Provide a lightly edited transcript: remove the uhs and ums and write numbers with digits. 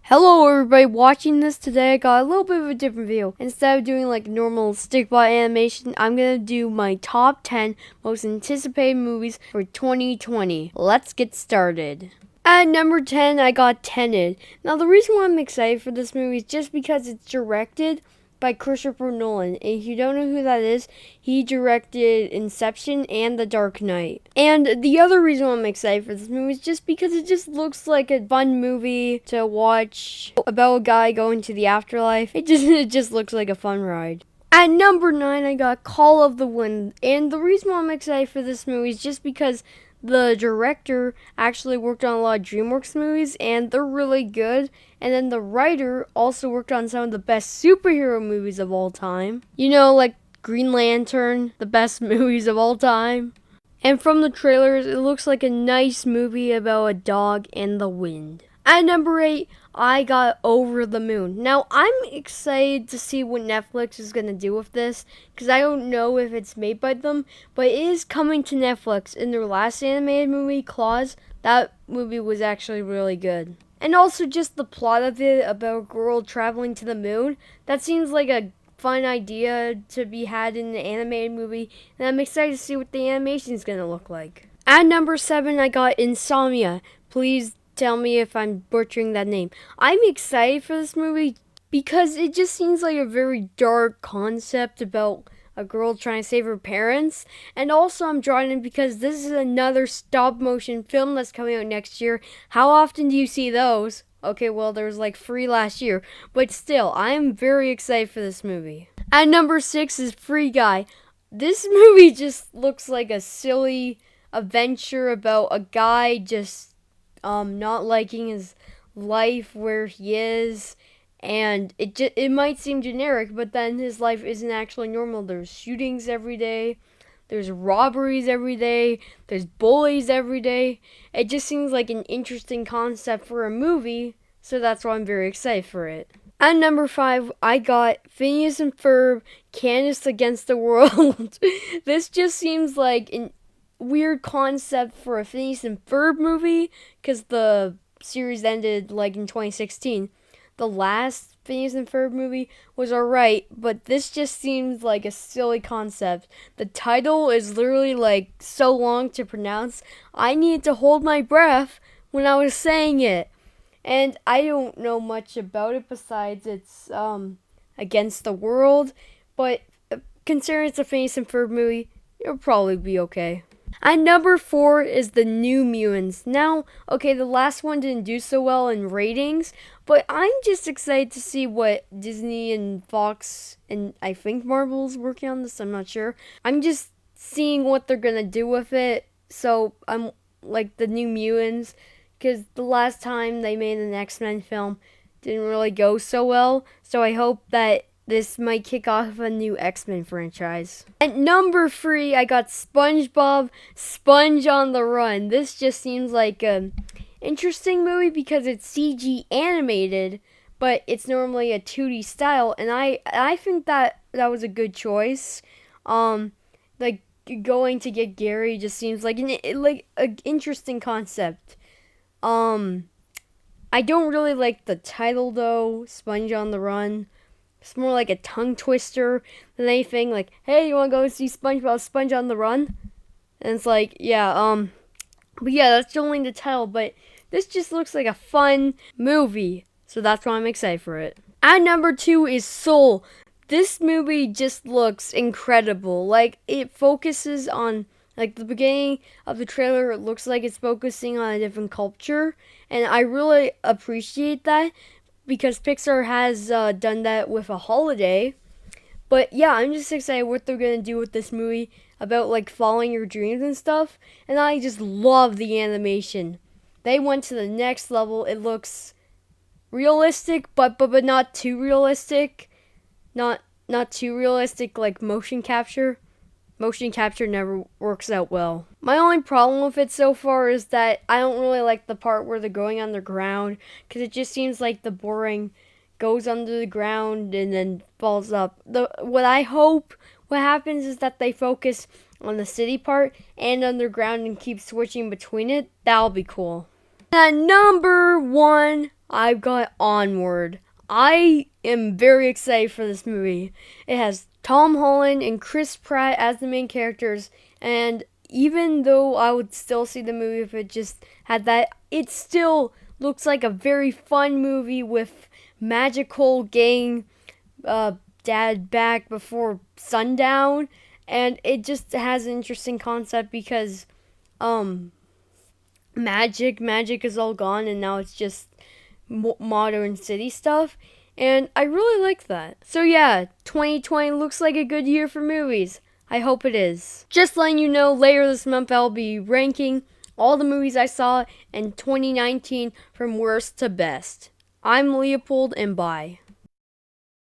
Hello everybody watching this today. I got a little bit of a different video. Instead of doing like normal stick-by animation, I'm going to do my top 10 most anticipated movies for 2020. Let's get started. At number 10, I got Tennant. Now the reason why I'm excited for this movie is just because it's directed by Christopher Nolan. And if you don't know who that is, he directed Inception and The Dark Knight. And the other reason why I'm excited for this movie is just because it just looks like a fun movie to watch about a guy going to the afterlife. It just looks like a fun ride. At number 9, I got Call of the Wind. And the reason why I'm excited for this movie is just because the director actually worked on a lot of DreamWorks movies, and they're really good. And then the writer also worked on some of the best superhero movies of all time. You know, like Green Lantern, the best movies of all time. And from the trailers, it looks like a nice movie about a dog and the wind. At number 8, I got Over the Moon. Now, I'm excited to see what Netflix is going to do with this, because I don't know if it's made by them, but it is coming to Netflix. In their last animated movie, Claws, that movie was actually really good. And also just the plot of it about a girl traveling to the moon, that seems like a fun idea to be had in an animated movie, and I'm excited to see what the animation is going to look like. At number 7, I got Insomnia. Please tell me if I'm butchering that name. I'm excited for this movie because it just seems like a very dark concept about a girl trying to save her parents. And also I'm drawn in because this is another stop motion film that's coming out next year. How often do you see those? Okay, well, there was like 3 last year. But still, I'm very excited for this movie. At number 6 is Free Guy. This movie just looks like a silly adventure about a guy just not liking his life where he is, and it might seem generic, but then his life isn't actually normal. There's shootings every day, there's robberies every day, there's bullies every day. It just seems like an interesting concept for a movie, so that's why I'm very excited for it. At number 5, I got Phineas and Ferb, Candace Against the World. This just seems like an weird concept for a Phineas and Ferb movie, because the series ended like in 2016. The last Phineas and Ferb movie was alright, but this just seems like a silly concept. The title is literally like so long to pronounce. I needed to hold my breath when I was saying it. And I don't know much about it besides it's against the world, but considering it's a Phineas and Ferb movie, it'll probably be okay. At number 4 is the New Mutants. Now, okay, the last one didn't do so well in ratings, but I'm just excited to see what Disney and Fox and I think Marvel's working on this, I'm not sure. I'm just seeing what they're gonna do with it. So I'm like the New Mutants, because the last time they made an X-Men film didn't really go so well. So I hope that this might kick off a new X-Men franchise. At number 3, I got SpongeBob Sponge on the Run. This just seems like an interesting movie because it's CG animated, but it's normally a 2D style, and I think that was a good choice. Like going to get Gary just seems like an interesting concept. I don't really like the title though, Sponge on the Run. It's more like a tongue twister than anything. Like, hey, you want to go see SpongeBob Sponge on the Run? And it's like, yeah, but yeah, that's only the title. But this just looks like a fun movie, so that's why I'm excited for it. At number 2 is Soul. This movie just looks incredible. Like, it focuses on, like, the beginning of the trailer, it looks like it's focusing on a different culture, and I really appreciate that, because Pixar has done that with a holiday. But yeah, I'm just excited what they're going to do with this movie about like following your dreams and stuff. And I just love the animation. They went to the next level. It looks realistic, but not too realistic. Not too realistic like motion capture. Motion capture never works out well. My only problem with it so far is that I don't really like the part where they're going underground, because it just seems like the boring goes under the ground and then falls up. What I hope what happens is that they focus on the city part and underground and keep switching between it. That'll be cool. At number 1, I've got Onward. I am very excited for this movie. It has Tom Holland and Chris Pratt as the main characters, and even though I would still see the movie if it just had that, it still looks like a very fun movie with magical getting dad back before sundown, and it just has an interesting concept because magic is all gone and now it's just modern city stuff, and I really like that. So yeah, 2020 looks like a good year for movies. I hope it is. Just letting you know, later this month I'll be ranking all the movies I saw in 2019 from worst to best. I'm Leopold, and bye.